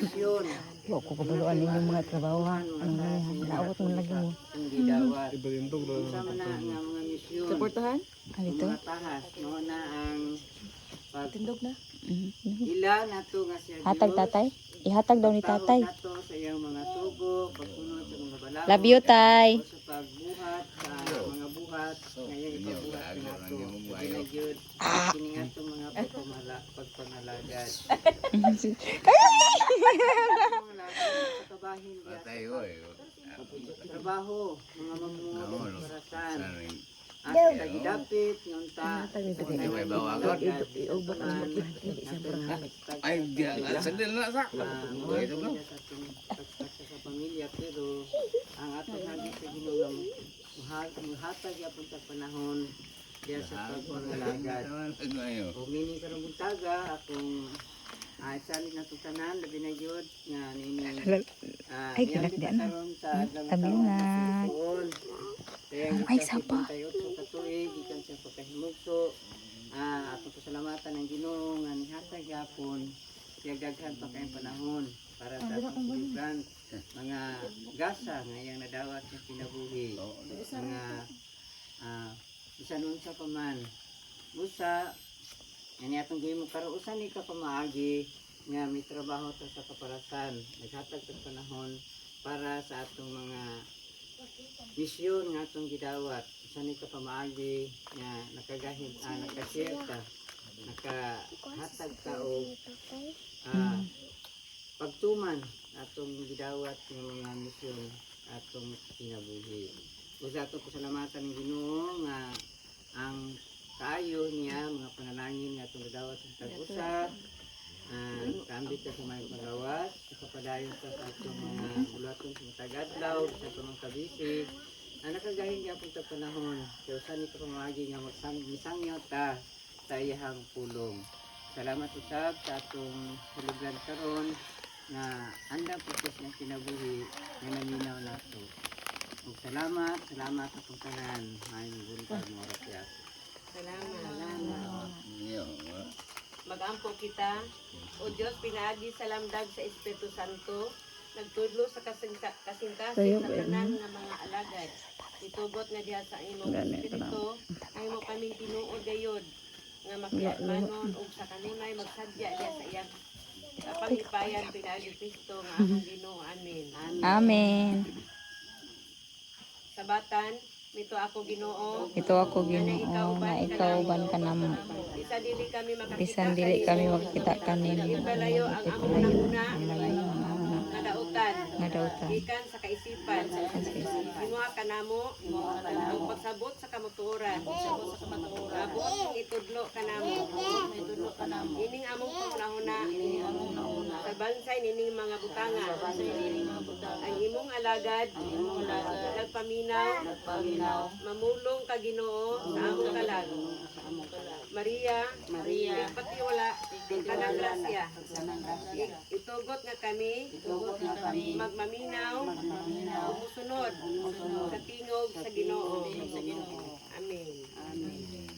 misyon. Wa ko kabuluan ninyo mga trabaho ha. Ano na yan, naawat mo lagi mo. Ang gidawat. Sama na nga mga misyon. Suportahan? Ano ito? Mga tahas. No na ang Tindog na. ila nato nga siya Hatag tatay? Ihatag daw ni tatay. nato sa iyang mga sugo, pagsunod sa mga balakot. Love you, tay. O sa pagbuhat sa mga buhat. Ngayon ipagbuhat nato. Ginagyod. Kini ato mga pagpangalagad. Pagkabahin trabaho, mga mamungo, parasan. At dagidapit, yunta. Ay, sandal na sa. Sa pamilya, pero ang atong hagis sa Ginoo muhatag yapon sa panahon diya sa pagpangalagad. O mini karong buntaga akong isali na tutanan labi na gyud nga nini Ay, kalak di ano. Tabinan. Ay, sapa. Tayo sa katuig gikan sa pagkahimugso. Atong pasalamatan ang Ginoo nga nihatag yapon siya daghan pa kay panahon para sa atong mga gasa nga iyang nadawat sa kinabuhi. Mga bisan unsa pa man. Busa ani atong gihimo karon usa ni ka pamaagi nga may trabaho ta sa kaparasan. Naghatag sa panahon para sa atong mga misyon nga atong gidawat. Usa ni ka pamaagi nga nakashare ta, nakahatag ta og pagtuman atong gidawat ng mga misyon atong kinabuhi. Usa atong pasalamatan ng Ginoo nga ang kaayo niya mga panalangin nga atong gidawat sa tag-usa. Kaambit ka sa mga pagawas, kapadayon sa atong mga bulaton sa tagadlaw, sa atong mga kabisig. Nakagahin niya pong panahon, kaya usan ni kapamagi nga misangyaw ta sa iyahang pulong. Salamat usab sa atong hulugan karon na andang proses ng kinabuhi nga naminaw nato. Ug salamat atong tanan. May buntag mo rakyat. Salamat. Mag-ampo kita, o Diyos, pinaagi sa lamdag sa Espiritu Santo, nagtudlo sa kasingkasing sa tanan nga mga alagad. Itubot nga diha sa imong Espiritu, ay mo kaming tinuod gayod, nga makiatmanon o sa kanunay magsadya diha sa iyang kapangipayan pinaagi Kristo nga among Ginoo. Amen. Amen. Sabatan, mito ako Ginoo. Ito ako Ginoo nga ikaw uban ka namo. Bisan dili kami makakita kanimo. Ipalayo ang among una nga dautan. Gikan sa kaisipan. Himuha ka namo ang pagsabot sa kamutuoran. Abot ang itudlo ka namo. Ining among pangunahuna. Sa bansay nining mga butanga. Ang imong alagad nagpaminaw mamulong ka Ginoo sa among kalag. Maria, patiwala kanang grasya. Itugot nga kami magmaminaw umusunod sa tingog sa Ginoo. Amen.